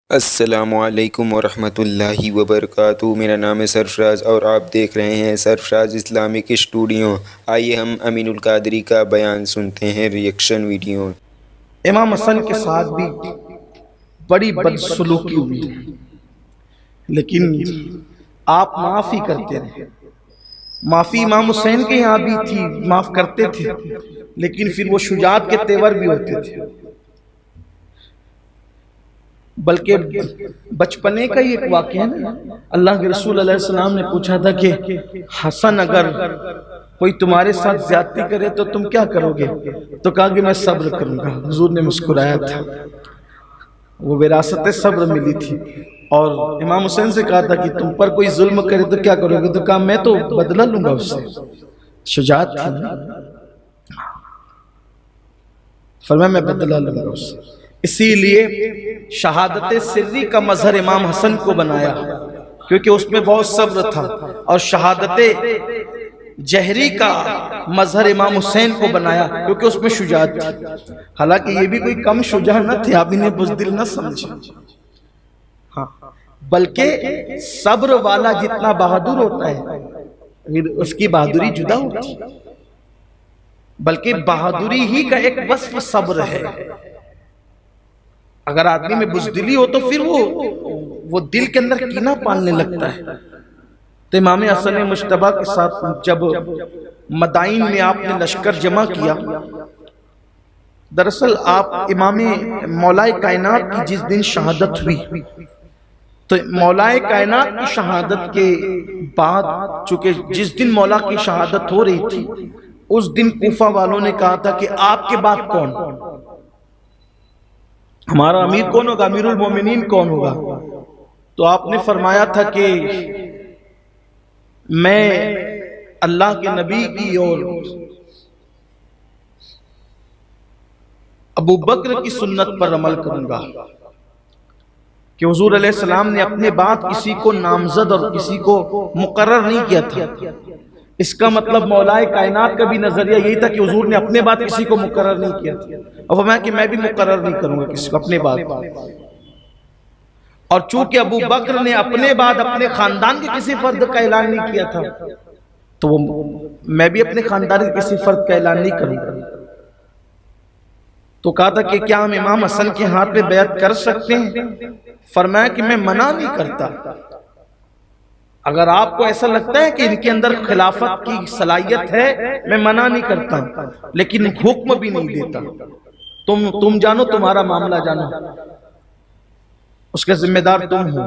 السلام علیکم ورحمۃ اللہ وبرکاتہ۔ میرا نام ہے سرفراز اور آپ دیکھ رہے ہیں سرفراز اسلامک اسٹوڈیو۔ آئیے ہم امین القادری کا بیان سنتے ہیں، ریئیکشن ویڈیو۔ امام حسن کے ساتھ بھی بڑی بدسلوکی ہوئی، لیکن آپ معاف ہی کرتے رہے۔ معافی امام حسین کے یہاں بھی تھی، معاف کرتے تھے، لیکن پھر وہ شجاعت کے تیور بھی ہوتے تھے۔ بلکہ بچپنے کا ہی ایک واقعہ ہے نا، اللہ کے رسول علیہ السلام نے پوچھا تھا کہ حسن اگر کوئی تمہارے ساتھ زیادتی کرے تو تم کیا کرو گے؟ تو کہا کہ میں صبر کروں گا۔ حضور نے مسکرایا تھا، وہ وراثت صبر ملی تھی۔ اور امام حسین سے کہا تھا کہ تم پر کوئی ظلم کرے تو کیا کرو گے؟ تو کہا میں تو بدلہ لوں گا اس سے۔ شجاعت تھی نا، فرمایا میں بدلہ لوں گا اس سے۔ اسی لیے شہادت سری کا مظہر امام حسن کو بنایا، کیونکہ اس میں بہت صبر تھا، اور شہادت جہری کا مظہر امام حسین کو بنایا کیونکہ اس میں شجاعت تھی۔ حالانکہ یہ بھی کوئی کم شجاع نہ تھے، آپ انہیں بزدل نہ سمجھیں، ہاں، بلکہ صبر والا جتنا بہادر ہوتا ہے اس کی بہادری جدا ہوتی ہے، بلکہ بہادری ہی کا ایک وصف صبر ہے۔ اگر آدمی میں بزدلی ہو تو پھر وہ دل کے اندر کینہ پالنے لگتا ہے۔ تو امام حسن مجتبیٰ کے ساتھ جب مدائن میں آپ نے لشکر جمع کیا، دراصل آپ امام مولا کائنات کی جس دن شہادت ہوئی، تو مولا کائنات کی شہادت کے بعد چونکہ جس دن مولا کی شہادت ہو رہی تھی، اس دن کوفہ والوں نے کہا تھا کہ آپ کے بعد کون؟ ہمارا امیر کون ہوگا؟ امیر المومنین کون ہوگا؟ تو آپ نے فرمایا تھا کہ میں اللہ کے نبی کی اور ابو بکر کی سنت پر عمل کروں گا، کہ حضور علیہ السلام نے اپنے بعد کسی کو نامزد اور کسی کو مقرر نہیں کیا تھا۔ اس کا مطلب مولا کائنات کا بھی نظریہ یہی تھا کہ حضور نے اپنے بعد کسی کو مقرر نہیں کیا تھا، اور فرمایا کہ میں بھی مقرر نہیں کروں گا کسی کو اپنے بعد۔ اور چونکہ ابو بکر نے اپنے بعد اپنے خاندان کے کسی فرد کا اعلان نہیں کیا تھا، تو میں بھی اپنے خاندان کے کسی فرد کا اعلان نہیں کروں گا۔ تو کہا تھا کہ کیا ہم امام حسن کے ہاتھ پہ بیعت کر سکتے ہیں؟ فرمایا کہ میں منع نہیں کرتا، اگر آپ کو ایسا لگتا ہے کہ ان کے اندر خلافت کی صلاحیت ہے، میں منع نہیں کرتا، لیکن حکم بھی نہیں دیتا۔ تم جانو، تمہارا معاملہ جانو، اس کے ذمہ دار تم ہو۔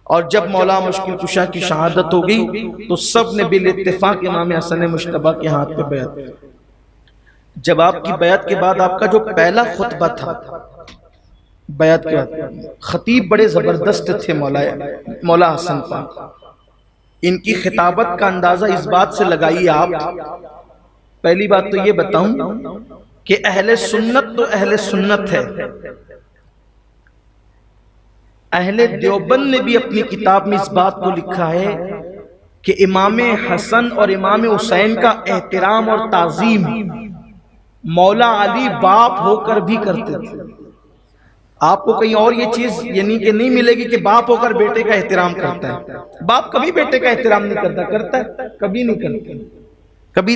اور جب مولا مشکل کشا کی شہادت ہو گئی تو سب نے بالاتفاق امام حسن مجتبیٰ کے ہاتھ پہ بیعت۔ جب آپ کی بیعت کے بعد آپ کا جو پہلا خطبہ تھا، بیعت کے بعد خطیب بڑے زبردست تھے مولا حسن پاک۔ ان کی خطابت کا اندازہ اس بات سے لگائیے آپ، پہلی بات تو یہ بتاؤں کہ اہل سنت تو اہل سنت ہے۔ اہل دیوبند نے بھی اپنی کتاب میں اس بات کو لکھا ہے کہ امام حسن اور امام حسین کا احترام اور تعظیم مولا علی باپ ہو کر بھی کرتے تھے۔ آپ کو کہیں اور یہ چیز یعنی کہ نہیں ملے گی کہ باپ ہو کر بیٹے کا احترام کرتا ہے۔ باپ کبھی بیٹے کا احترام نہیں کرتا، کرتا ہے؟ کبھی نہیں کرتا۔ کبھی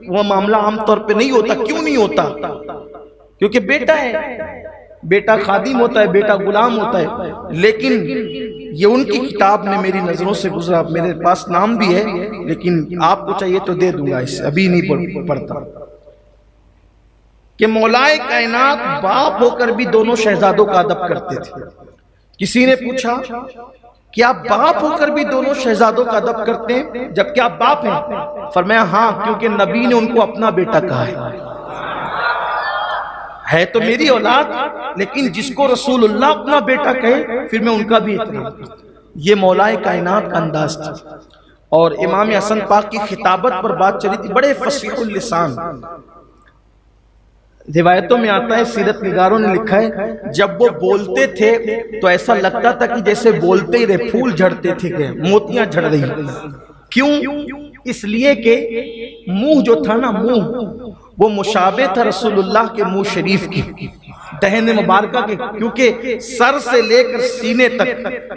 وہ معاملہ عام طور پہ نہیں ہوتا۔ کیوں نہیں ہوتا؟ کیونکہ بیٹا ہے، بیٹا خادم ہوتا ہے، بیٹا غلام ہوتا ہے۔ لیکن یہ ان کی کتاب میں میری نظروں سے گزرا، میرے پاس نام بھی ہے، لیکن آپ کو چاہیے تو دے دوں گا، اسے ابھی نہیں پڑھتا، کہ مولا کائنات باپ ہو کر بھی دونوں شہزادوں کا ادب کرتے تھے۔ کسی نے پوچھا کہ آپ باپ ہو کر بھی دونوں شہزادوں کا ادب کرتے ہیں جبکہ آپ باپ ہیں؟ فرمایا ہاں، کیونکہ نبی نے ان کو اپنا بیٹا کہا ہے تو میری اولاد، لیکن جس کو رسول اللہ اپنا بیٹا کہے پھر میں ان کا بھی احترام کرتا ہوں۔ یہ مولا کائنات کا انداز تھا۔ اور امام حسن پاک کی خطابت پر بات چلی تھی، بڑے فصیح اللسان۔ روایتوں میں آتا ہے، سیرت نگاروں نے لکھا ہے، جب وہ بولتے تھے تو ایسا لگتا تھا کہ جیسے بولتے ہی رہے پھول جھڑتے تھے، کہ موتیاں جھڑ رہی، کیوں؟ اس لیے کہ منہ جو تھا نا، منہ وہ مشابہ تھا رسول اللہ کے منہ شریف کی، دہن مبارکہ کے، کیونکہ سر سے لے کر سینے تک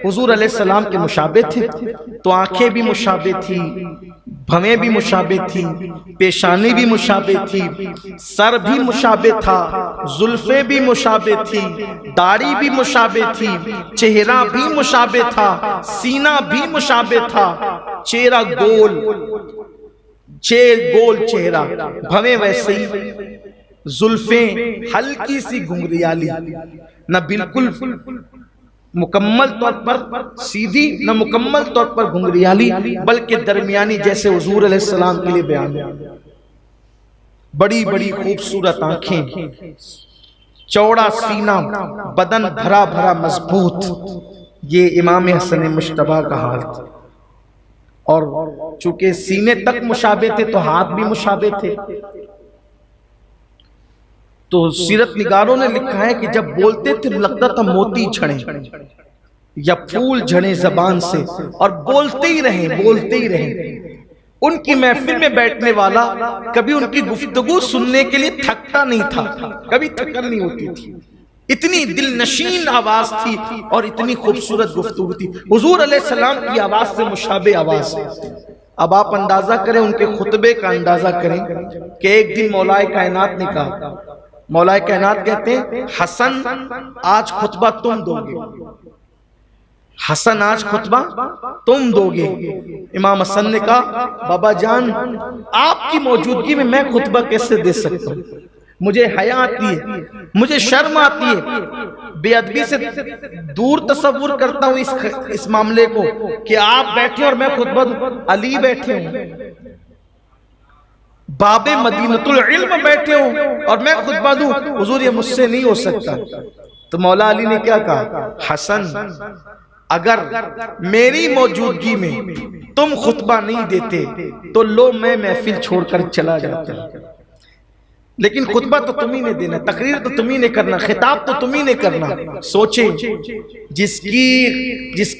حضور علیہ السلام کے مشابہ تھے، تو آنکھیں بھی مشابہ تھی، بھویں بھی مشابہ تھی، پیشانی بھی مشابہ تھی، سر بھی مشابہ تھا، زلفیں بھی مشابہ تھی، داڑھی بھی مشابہ تھی، چہرہ بھی مشابہ تھا، سینہ بھی مشابہ تھا، چہرہ گول چہرہ، بھویں ویسے ہی، زلفیں ہلکی سی گھنگریالی، نہ بالکل مکمل طور پر سیدھی، نہ مکمل طور پر گھنگریالی، بلکہ درمیانی، جیسے حضور علیہ السلام کے لیے بیان ہے۔ بڑی بڑی خوبصورت آنکھیں، چوڑا سینہ، بدن بھرا بھرا مضبوط، یہ امام حسن مجتبیٰ کا حال تھا۔ اور چونکہ سینے تک مشابہ تھے تو ہاتھ بھی مشابہ تھے، تو سیرت نگاروں نے لکھا ہے کہ جب بولتے تھے لگتا تھا موتی جھڑیں یا پھول جھڑیں زبان سے، اور بولتے ہی رہیں۔ ان کی محفل میں بیٹھنے والا کبھی ان کی گفتگو سننے کے لیے تھکتا نہیں تھا، کبھی تھکن نہیں ہوتی تھی، اتنی دل نشین آواز تھی اور اتنی خوبصورت گفتگو تھی۔ حضور علیہ السلام کی آواز سے مشابہ آواز ہے۔ اب آپ اندازہ کریں، ان کے خطبے کا اندازہ کریں کہ ایک دن مولا کائنات نے کہا، مولا کائنات کہتے ہیں حسن آج خطبہ تم دو گے، حسن آج خطبہ تم دو گے۔ امام حسن نے کہا بابا جان آپ کی موجودگی میں میں خطبہ کیسے دے سکتا ہوں، مجھے حیا آتی ہے، مجھے شرم آتی ہے، بے ادبی سے دور تصور کرتا ہوں اس معاملے کو کہ آپ بیٹھے اور میں خطبہ دوں، علی بیٹھے ہوں، باب مدینۃ العلم بیٹھے ہوں اور میں خطبہ دوں، حضور یہ مجھ سے نہیں ہو سکتا۔ تو مولا علی نے کیا کہا، حسن اگر میری موجودگی میں تم خطبہ نہیں دیتے تو لو میں محفل چھوڑ کر چلا جاتا، لیکن خطبہ تو تم ہی نے دینا، تقریر تو تم ہی نے کرنا، خطاب تو تم ہی نے کرنا۔ سوچیں جس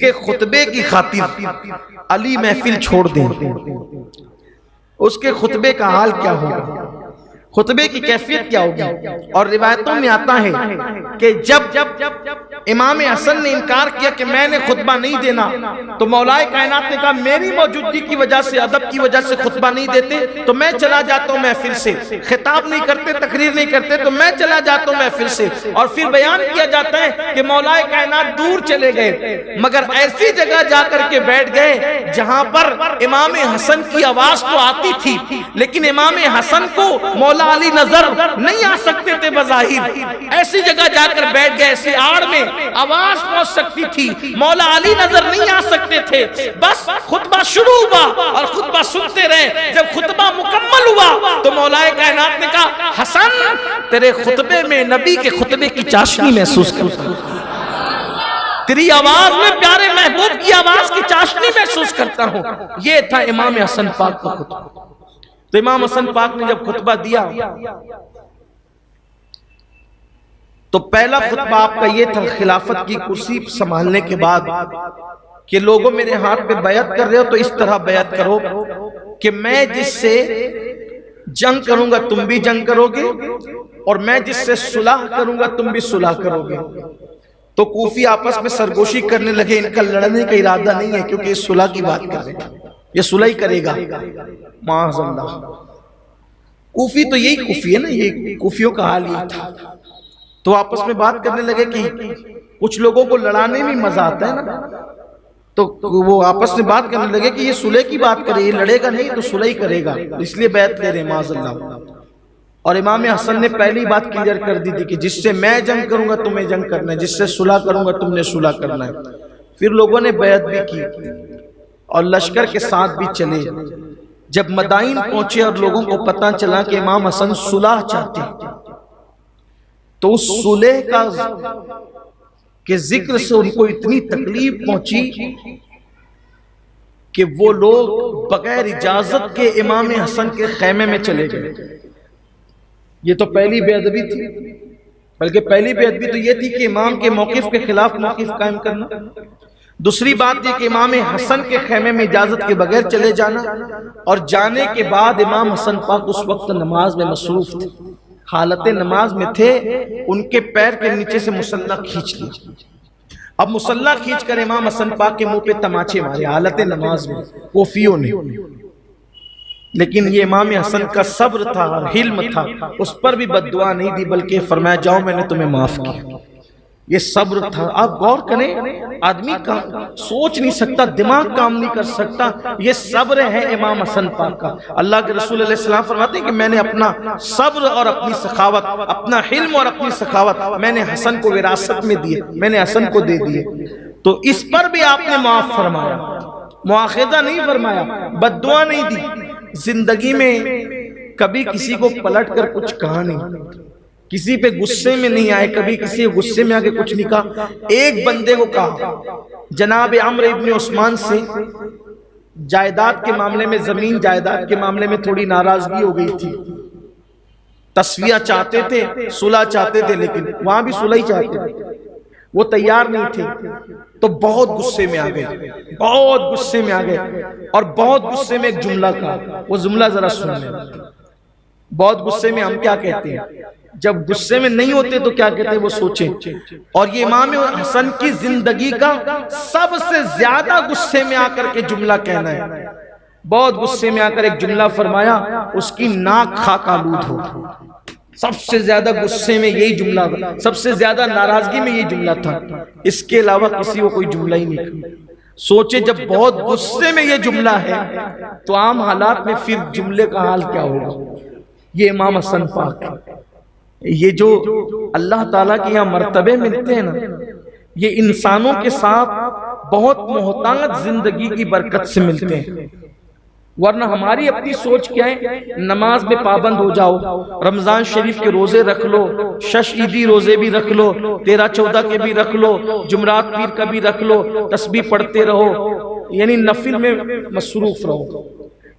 کے خطبے کی خاطر علی محفل چھوڑ دیں، اس کے خطبے کا حال کیا ہوگا، خطبے کی کیفیت کیا ہوگی۔ اور روایتوں میں آتا ہے کہ جب امام حسن نے انکار کیا کہ میں نے خطبہ نہیں دینا، تو مولا کائنات نے کہا میری موجودگی کی وجہ سے، ادب کی وجہ سے خطبہ نہیں دیتے تو میں چلا جاتا ہوں محفل سے، خطاب نہیں کرتے، تقریر نہیں کرتے تو میں چلا جاتا ہوں محفل سے۔ اور پھر بیان کیا جاتا ہے کہ مولا کائنات دور چلے گئے، مگر ایسی جگہ جا کر کے بیٹھ گئے جہاں پر امام حسن کی آواز تو آتی تھی، لیکن امام حسن کو مولا علی نظر نہیں آ سکتے تھے بظاہر، ایسی جگہ جا کر بیٹھ گئے، ایسی آڑ میں آواز پہنچ سکتی تھی، مولا علی نظر نہیں آ سکتے تھے۔ بس خطبہ شروع ہوا اور خطبہ سنتے رہے، جب خطبہ مکمل ہوا تو مولا کائنات نے کہا حسن تیرے خطبے میں نبی کے خطبے کی چاشنی محسوس کرتا ہوں، تیری آواز میں پیارے محبوب کی آواز کی چاشنی محسوس کرتا ہوں۔ یہ تھا امام حسن پاک کا خطبہ۔ تو امام حسن پاک نے جب خطبہ دیا تو پہلا خطبہ آپ کا یہ تھا، خلافت کی کرسی سنبھالنے کے بعد، کہ لوگوں میرے ہاتھ پہ بیعت کر رہے ہو تو اس طرح بیعت کرو کہ میں جس سے جنگ کروں گا تم بھی جنگ کرو گے، اور میں جس سے صلح کروں گا تم بھی صلح کرو گے۔ تو کوفی آپس میں سرگوشی کرنے لگے، ان کا لڑنے کا ارادہ نہیں ہے کیونکہ یہ صلح کی بات کر رہے ہیں، یہ صلح ہی کرے گا، معاذ اللہ۔ کوفی تو یہی کوفی ہے نا، یہ کوفیوں کا حال یہ تھا۔ تو آپس میں بات کرنے لگے کہ کچھ لوگوں کو لڑانے میں مزہ آتا ہے نا، تو وہ آپس میں بات کرنے لگے کہ یہ صلح کی بات کرے، یہ لڑے گا نہیں تو صلح ہی کرے گا، اس لیے بیعت لے رہے ہیں معاذ اللہ۔ اور امام حسن نے پہلی بات کلیئر کر دی تھی کہ جس سے میں جنگ کروں گا تمہیں جنگ کرنا ہے، جس سے صلح کروں گا تم نے صلح کرنا ہے۔ پھر لوگوں نے بیعت بھی کی اور لشکر کے ساتھ بھی چلے۔ جب مدائن پہنچے اور لوگوں کو پتہ چلا کہ امام حسن صلح چاہتے ہیں، تو اس صلح کا کہ ذکر سے ان کو اتنی تکلیف پہنچی کہ وہ لوگ بغیر اجازت کے امام حسن کے خیمے میں چلے گئے۔ یہ تو پہلی بے ادبی تھی، بلکہ پہلی بے ادبی تو یہ تھی کہ امام کے موقف کے خلاف موقف قائم کرنا۔ دوسری بات یہ کہ امام حسن کے خیمے میں اجازت کے بغیر چلے جانا، اور جانے کے بعد امام حسن پاک اس وقت نماز میں مصروف تھے، حالت نماز میں تھے، ان کے پیر کے نیچے سے مصلی کھینچ لیا۔ اب مصلی کھینچ کر امام حسن پاک کے منہ پہ تماچے مارے حالت نماز میں کوفیوں نے، لیکن یہ امام حسن کا صبر تھا اور حلم تھا، اس پر بھی بد دعا نہیں دی بلکہ فرمایا جاؤ میں نے تمہیں معاف کیا۔ یہ صبر تھا۔ آپ غور کریں، آدمی سوچ نہیں سکتا، دماغ کام نہیں کر سکتا، یہ صبر ہے امام حسن پاک کا۔ اللہ کے رسول علیہ السلام فرماتے ہیں کہ میں نے اپنا صبر اور اپنی سخاوت، اپنا حلم اور اپنی سخاوت میں نے حسن کو وراثت میں دیے، میں نے حسن کو دے دیے۔ تو اس پر بھی آپ نے معاف فرمایا، مواخذہ نہیں فرمایا، بد دعا نہیں دی۔ زندگی میں کبھی کسی کو پلٹ کر کچھ کہا نہیں، کسی پہ غصے میں نہیں آئے، کبھی کسی غصے میں آگے کچھ نہیں کہا۔ ایک بندے کو کہا، جناب عمرو ابن عثمان سے جائیداد کے معاملے میں، زمین جائیداد کے معاملے میں تھوڑی ناراضگی ہو گئی تھی، تسویہ چاہتے تھے، صلح چاہتے تھے، لیکن وہاں بھی صلح ہی چاہتے تھے، وہ تیار نہیں تھے، تو بہت غصے میں آ گئے، بہت غصے میں آ گئے، اور بہت غصے میں ایک جملہ کہا، وہ جملہ ذرا سن لیں۔ بہت غصے میں ہم کیا کہتے ہیں؟ جب غصے میں نہیں ہوتے تو کیا کہتے ہیں وہ سوچیں۔ اور یہ امام حسن کی زندگی کا سب سے زیادہ غصے میں آ کر کے جملہ کہنا ہے۔ بہت غصے میں آ کر ایک جملہ فرمایا، اس کی ناک خاک آلود ہو۔ سب سے زیادہ غصے میں یہی جملہ تھا، سب سے زیادہ ناراضگی میں یہ جملہ تھا، اس کے علاوہ کسی کو کوئی جملہ ہی نہیں تھا۔ سوچے جب بہت غصے میں یہ جملہ ہے تو عام حالات میں پھر جملے کا حال کیا ہوگا؟ یہ امام حسن پاک، یہ جو اللہ تعالیٰ کے یہاں مرتبے ملتے ہیں نا، یہ انسانوں کے ساتھ بہت محتاط زندگی کی برکت سے ملتے ہیں۔ ورنہ ہماری اپنی سوچ کیا ہے؟ نماز میں پابند ہو جاؤ، رمضان شریف کے روزے رکھ لو، شش عیدی روزے بھی رکھ لو، 13 14 کے بھی رکھ لو، جمعرات پیر کا بھی رکھ لو، تسبیح پڑھتے رہو، یعنی نفل میں مصروف رہو۔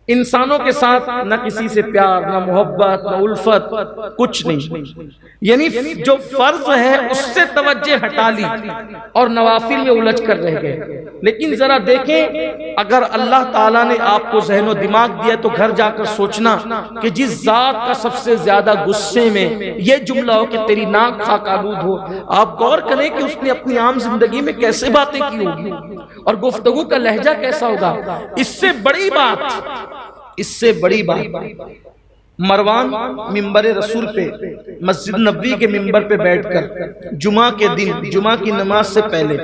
انسانوں کے ساتھ نہ کسی سے پیار، نہ محبت، نہ الفت، کچھ نہیں، یعنی جو فرض ہے اس سے توجہ ہٹا لی اور نوافل میں الجھ کر رہ گئے۔ لیکن ذرا دیکھیں، اگر اللہ تعالیٰ نے آپ کو ذہن و دماغ دیا تو گھر جا کر سوچنا کہ جس ذات کا سب سے زیادہ غصے میں یہ جملہ ہو کہ تیری ناک خاک آلود ہو، آپ غور کریں کہ اس نے اپنی عام زندگی میں کیسے باتیں کی ہوگی اور گفتگو کا لہجہ کیسا ہوگا۔ اس سے بڑی بات مروان ممبر رسول پہ، مسجد نبوی کے ممبر پہ بیٹھ کر جمعہ کے دن، جمعہ کی نماز سے پہلے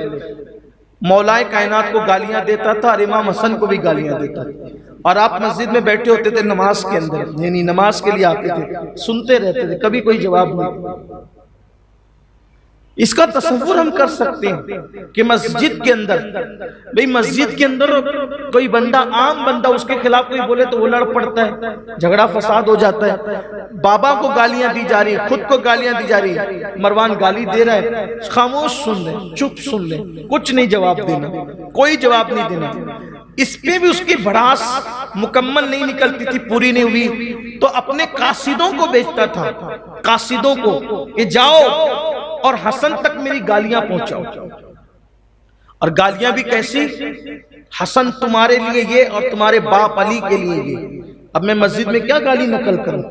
مولائے کائنات کو گالیاں دیتا تھا اور امام حسن کو بھی گالیاں دیتا تھا، اور آپ مسجد میں بیٹھے ہوتے تھے نماز کے اندر، یعنی نماز کے لیے آتے تھے، سنتے رہتے تھے، کبھی کوئی جواب نہیں۔ اس کا تصور ہم کر سکتے ہیں کہ مسجد کے اندر، بھئی مسجد کے اندر کوئی بندہ، عام بندہ اس کے خلاف کوئی بولے تو وہ لڑ پڑتا ہے، جھگڑا فساد ہو جاتا ہے، بابا کو گالیاں دی جا رہی، خود کو گالیاں دی جا رہی، مروان گالی دے رہا ہے، خاموش سن لیں، چپ سن لیں، کچھ نہیں جواب دینا، کوئی جواب نہیں دینا۔ اس پہ بھی اس کی بڑاس مکمل نہیں نکلتی تھی، پوری نہیں ہوئی تو اپنے قاصدوں کو بیچتا تھا، قاصدوں کو کہ جاؤ اور حسن تک میری گالیاں پہنچاؤ۔ اور گالیاں بھی کیسی؟ حسن تمہارے لیے یہ اور تمہارے باپ علی کے لیے یہ۔ اب میں مسجد میں کیا گالی نقل کروں؟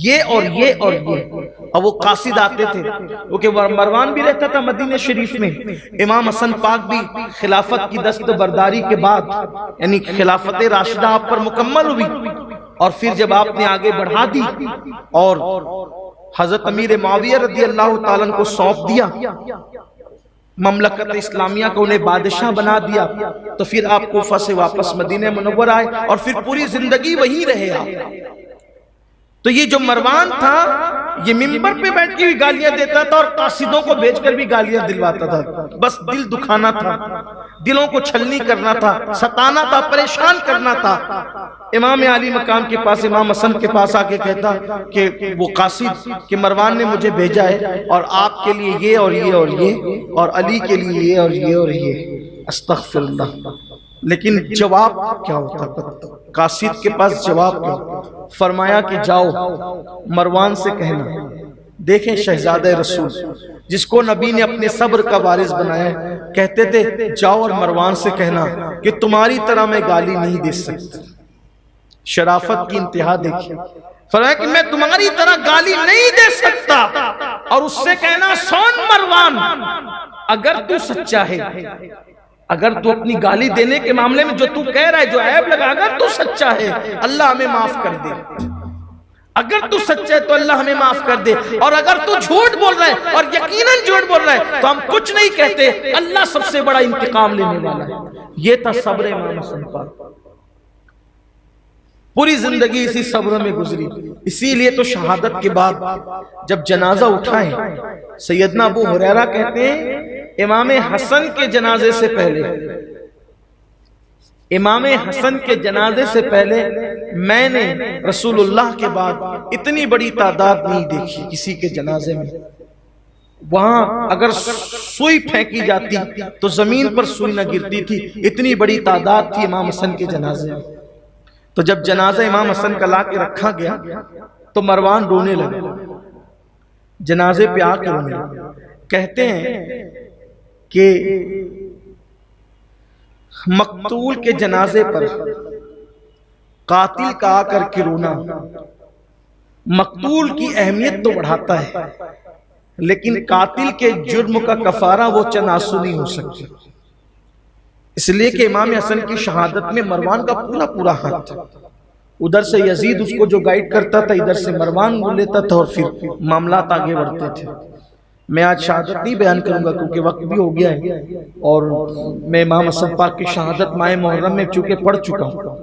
یہ اور یہ اور یہ۔ اور وہ قاصد آتے تھے، کیونکہ مروان بھی رہتا تھا مدینہ شریف میں، امام حسن پاک بھی خلافت کی دست برداری کے بعد، یعنی خلافت راشدہ آپ پر مکمل ہوئی، اور پھر جب آپ نے آگے بڑھا دی اور حضرت امیر معاویہ رضی اللہ تعالیٰ عنہ کو سونپ دیا، مملکت اسلامیہ کو انہیں بادشاہ بنا دیا، تو پھر آپ کوفہ سے واپس مدینہ منور آئے اور پھر پوری زندگی وہیں رہے آپ۔ تو یہ جو مروان تھا، یہ ممبر پہ بیٹھ کے بھی گالیاں دیتا تھا اور قاصدوں کو بھیج کر بھی گالیاں دلواتا تھا، بس دل دکھانا تھا، دلوں کو چھلنی کرنا تھا، ستانا تھا، پریشان کرنا تھا۔ امام علی مقام کے پاس، امام حسن کے پاس آ کے کہتا کہ وہ قاصد کہ مروان نے مجھے بھیجا ہے اور آپ کے لیے یہ اور یہ اور یہ، اور علی کے لیے یہ اور یہ اور یہ۔ استغفر اللہ۔ لیکن جواب کیا ہوتا؟ قاصد کے پاس جواب کیا؟ فرمایا کہ جاؤ مروان سے کہنا، دیکھیں شہزادہ رسول جس کو نبی نے اپنے صبر کا وارث بنایا ہے، کہتے تھے جاؤ اور مروان سے کہنا کہ تمہاری طرح میں گالی نہیں دے سکتا۔ شرافت کی انتہا دیکھیں، فرمایا کہ میں تمہاری طرح گالی نہیں دے سکتا، اور اس سے کہنا سن مروان، اگر تو سچا ہے، اگر تو اپنی گالی دینے کے معاملے میں جو تو کہہ رہا ہے، جو عیب لگا، اگر تو سچا ہے اللہ ہمیں معاف کر دے، اگر تو سچا ہے تو اللہ ہمیں معاف کر دے، اور اگر تو جھوٹ بول رہا ہے اور یقیناً جھوٹ بول رہا ہے تو ہم کچھ نہیں کہتے، اللہ سب سے بڑا انتقام لینے والا ہے۔ یہ تھا صبر امام حسن پاک، پوری زندگی اسی صبر میں گزری۔ اسی لیے تو شہادت کے بعد جب جنازہ اٹھائے، سیدنا ابو ہریرہ کہتے ہیں امام حسن کے جنازے سے پہلے، امام حسن کے جنازے سے پہلے میں نے رسول اللہ کے بعد اتنی بڑی تعداد نہیں دیکھی کسی کے جنازے میں۔ وہاں اگر سوئی پھینکی جاتی تو زمین پر سوئی نہ گرتی تھی، اتنی بڑی تعداد تھی امام حسن کے جنازے میں۔ تو جب جنازہ امام حسن کا لا کے رکھا گیا تو مروان رونے لگے، جنازے پہ آ کے رونے لگے۔ کہتے ہیں کہ مقتول کے جنازے پر قاتل کا آ کر کے رونا مقتول کی اہمیت تو بڑھاتا ہے، لیکن قاتل کے جرم کا کفارہ وہ چند آنسو نہیں ہو سکتے۔ اس لیے کہ امام حسن کی شہادت میں مروان کا پورا ہاتھ تھا۔ ادھر سے یزید اس کو جو گائیڈ کرتا تھا، ادھر سے مروان بول لیتا تھا، اور پھر معاملات آگے بڑھتے تھے۔ میں آج شہادت نہیں بیان کروں گا کیونکہ وقت بھی ہو گیا ہے، اور میں امام حسن پاک کی شہادت ماہ محرم میں چونکہ پڑھ چکا ہوں،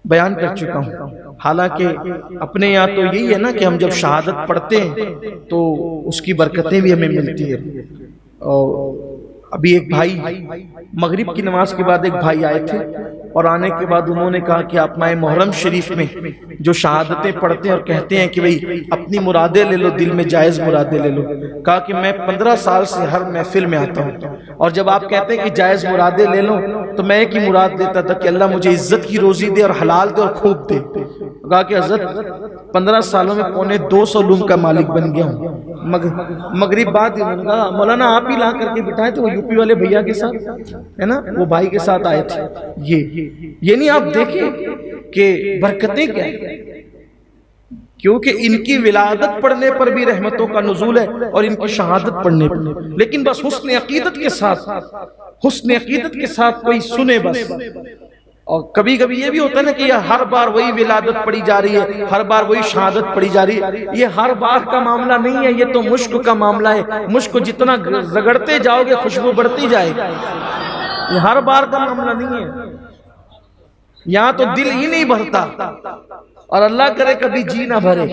بیان کر چکا ہوں۔ حالانکہ اپنے یہاں تو یہی ہے نا کہ ہم جب شہادت پڑھتے ہیں تو اس کی برکتیں بھی ہمیں ملتی ہیں۔ اور ابھی ایک بھائی مغرب کی نماز کے بعد ایک بھائی آئے تھے، اور آنے کے بعد انہوں نے کہا کہ آپ ماہ محرم شریف میں جو شہادتیں پڑھتے ہیں اور کہتے ہیں کہ بھئی اپنی مرادیں لے لو، دل میں جائز مرادیں لے لو۔ کہا کہ میں 15 سال سے ہر محفل میں آتا ہوں، اور جب آپ کہتے ہیں کہ جائز مرادیں لے لو تو میں ایک ہی مراد دیتا تھا کہ اللہ مجھے عزت کی روزی دے اور حلال دے اور خوب دے۔ کہا کہ حضرت 15 سالوں میں 250 علوم کا مالک بن گیا ہوں۔ مغرب بعد مولانا آپ ہی لا کر کے بٹھائے تھے، وہ یو پی والے بھیا کے ساتھ ہے نا، وہ بھائی کے ساتھ آئے تھے۔ یہ نہیں آپ دیکھیں کہ برکتیں کیا ہیں، کیونکہ ان کی ولادت پڑھنے پر بھی رحمتوں کا نزول ہے اور ان کی شہادت پڑھنے پر، لیکن بس حسن عقیدت کے ساتھ کوئی سنے بس۔ اور کبھی کبھی یہ بھی ہوتا ہے نا کہ یہ ہر بار وہی ولادت پڑھی جا رہی ہے، ہر بار وہی شہادت پڑھی جا رہی ہے۔ یہ ہر بار کا معاملہ نہیں ہے، یہ تو مشک کا معاملہ ہے۔ مشک جتنا رگڑتے جاؤ گے خوشبو بڑھتی جائے گی، یہ ہر بار کا معاملہ نہیں ہے۔ یہاں تو دل ہی نہیں بھرتا، اور اللہ کرے کبھی جی نہ بھرے،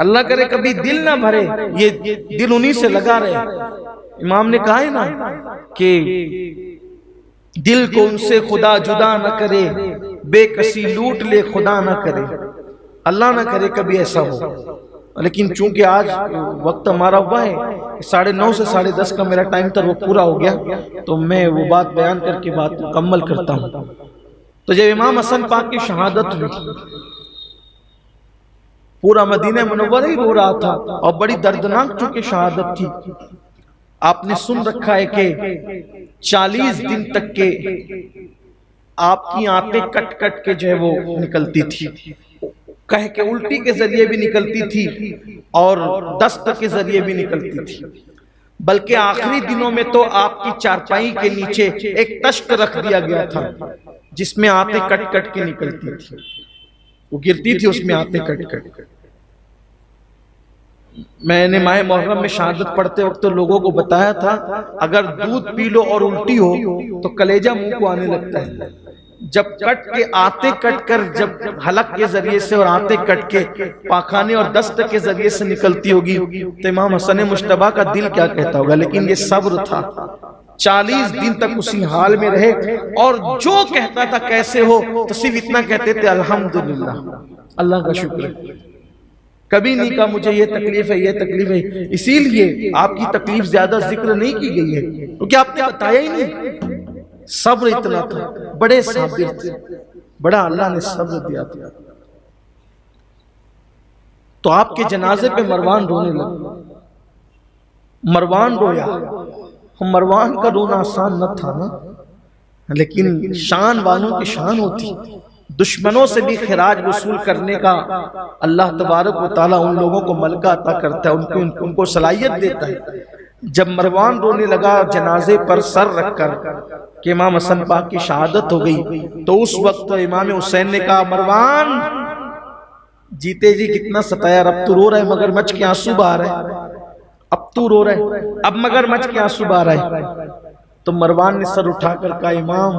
اللہ کرے کبھی دل نہ بھرے، یہ دل انہی سے لگا رہے۔ امام نے کہا ہے نا کہ دل کو ان سے خدا جدا نہ کرے، بے کسی لوٹ لے خدا نہ کرے۔ اللہ نہ کرے کبھی ایسا ہو، لیکن چونکہ آج وقت ہمارا ہوا ہے 9:30 سے 10:30 کا میرا ٹائم تھا، وہ پورا ہو گیا، تو میں وہ بات بیان کر کے بات مکمل کرتا ہوں۔ تو جب امام حسن پاک کی شہادت ہوئی، پورا مدینہ منورہ ہی رو رہا تھا، اور بڑی دردناک چونکہ شہادت تھی۔ آپ نے سن رکھا ہے کہ 40 دن تک کے آپ کی آنتیں کٹ کٹ کے جو ہے وہ نکلتی تھی، کہہ کے الٹی کے ذریعے بھی نکلتی تھی اور دست کے ذریعے بھی نکلتی تھی، بلکہ آخری دنوں میں تو آپ کی چارپائی کے نیچے ایک تشت رکھ دیا گیا تھا جس میں آنتیں کٹ کٹ کے نکلتی تھی، وہ گرتی تھی اس میں آنتیں کٹ کٹ۔ میں نے ماہ محرم میں شہادت پڑھتے وقت لوگوں کو بتایا تھا اگر دودھ پی لو اور الٹی ہو تو کلیجہ منہ کو آنے لگتا ہے، جب کٹ کے آنتیں کٹ کر جب حلق کے ذریعے سے اور آنتیں کٹ کے پاخانے اور دست کے ذریعے سے نکلتی ہوگی تو امام حسن مجتبیٰ کا دل کیا کہتا ہوگا۔ لیکن یہ صبر تھا، 40 دن تک اسی حال میں رہے، اور جو کہتا تھا کیسے ہو تو صرف اتنا کہتے تھے الحمدللہ، اللہ کا شکر ہے۔ کبھی نہیں کہا مجھے یہ تکلیف ہے یہ تکلیف ہے، اسی لیے آپ کی تکلیف زیادہ ذکر نہیں کی گئی ہے کیونکہ آپ نے بتایا ہی نہیں۔ صبر اتنا تھا، بڑے صابر تھے، بڑا اللہ نے صبر دیا تھا۔ تو آپ کے جنازے پہ مروان رونے لگا، مروان رویا. مروان کا رونا آسان نہ تھا نا، لیکن شان والوں کی شان ہوتی. دشمنوں سے بھی خراج وصول کرنے کا اللہ تبارک و تعالیٰ ان لوگوں کو ملکہ عطا کرتا ہے، ان کو صلاحیت دیتا ہے. جب مروان رونے لگا جنازے پر سر رکھ کر کہ امام حسن پاک کی شہادت ہو گئی، تو اس وقت امام حسین نے کہا مروان جیتے جی کتنا ستایا، اب تو رو رہا ہے مگر مچھ کے آنسو بہا رہا ہے، اب تو رو رہا ہے اب مگر مچھ کے آنسو بہا رہا ہے. تو مروان نے سر اٹھا کر کہا امام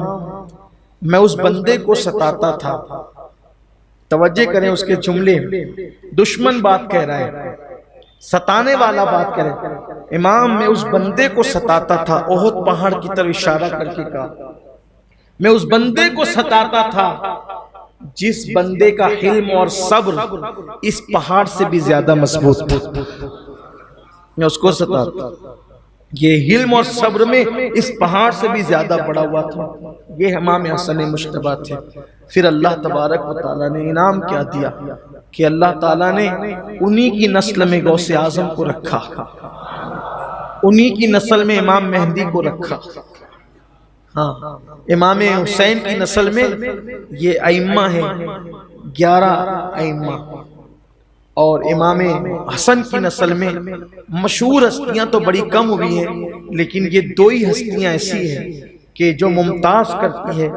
میں اس بندے کو ستاتا تھا. توجہ کریں اس کے جملے، دشمن بات کہہ رہا ہے، ستانے والا بات کہہ رہا ہے. امام میں اس بندے کو ستاتا تھا، احد پہاڑ کی طرف اشارہ کر کے کہا میں اس بندے کو ستاتا تھا جس بندے کا حلم اور صبر اس پہاڑ سے بھی زیادہ مضبوط تھا. میں اس کو ستاتا، یہ حلم اور صبر میں اس پہاڑ سے بھی زیادہ بڑا ہوا تھا. یہ امام حسن مجتبیٰ تھے. پھر اللہ تبارک و تعالیٰ نے انعام کیا دیا کہ اللہ تعالیٰ نے انہی کی نسل میں غوث اعظم کو رکھا، انہی کی نسل میں امام مہدی کو رکھا. ہاں امام حسین کی نسل میں یہ ائمہ ہیں 11 ائمہ، اور امام حسن کی نسل میں مشہور ہستیاں تو بڑی کم ہوئی ہیں، لیکن یہ دو ہی ہستیاں ایسی ہیں کہ جو ممتاز کرتی ہے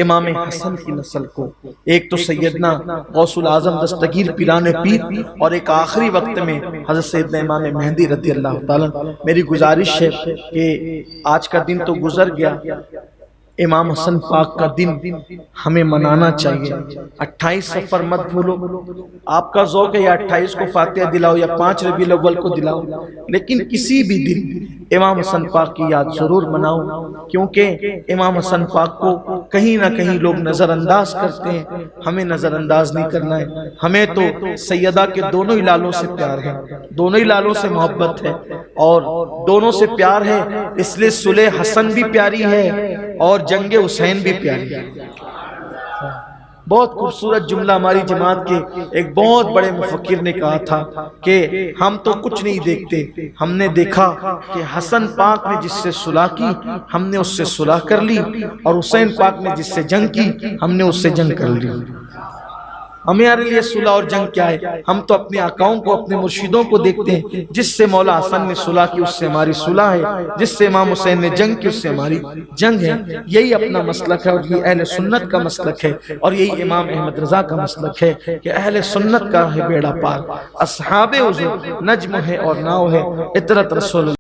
امام حسن کی نسل کو. ایک تو سیدنا غوث العظم دستگیر پیران پیر، اور ایک آخری وقت میں حضرت سیدنا امام مہدی رضی اللہ تعالیٰ. میری گزارش ہے کہ آج کا دن تو گزر گیا، امام حسن پاک کا دن ہمیں منانا چاہیے. 28 سفر مت بھولو. آپ کا ذوق ہے یا 28 کو فاتحہ دلاؤ یا 5 ربیع الاول کو دلاؤ، لیکن کسی بھی دن امام حسن پاک کی یاد ضرور مناؤ، کیونکہ امام حسن پاک کو کہیں نہ کہیں لوگ نظر انداز کرتے ہیں. ہمیں نظر انداز نہیں کرنا ہے. ہمیں تو سیدہ کے دونوں ہی لالوں سے پیار ہے، دونوں ہی لالوں سے محبت ہے، اور دونوں سے پیار ہے اس لیے صلح حسن بھی پیاری ہے اور جنگ حسین بھی پیاری ہے. بہت خوبصورت جملہ ہماری جماعت کے ایک بہت بڑے مفکر نے کہا تھا کہ ہم تو کچھ نہیں دیکھتے، ہم نے دیکھا کہ حسن پاک نے جس سے صلح کی ہم نے اس سے صلح کر لی، اور حسین پاک نے جس سے جنگ کی ہم نے اس سے جنگ کر لی. ہمارے لیے صلح اور جنگ کیا ہے؟ ہم تو اپنے آقاؤں کو، اپنے مرشدوں کو دیکھتے ہیں. جس سے مولا حسن نے صلح کی اس سے ہماری صلح ہے، جس سے امام حسین نے جنگ کی اس سے ہماری جنگ ہے. یہی اپنا مسلک ہے، اور یہ اہل سنت کا مسلک ہے، اور یہی امام احمد رضا کا مسلک ہے کہ اہل سنت کا ہے بیڑا پار. اصحاب حضور نجم ہے اور ناؤ ہے، اطرت رسول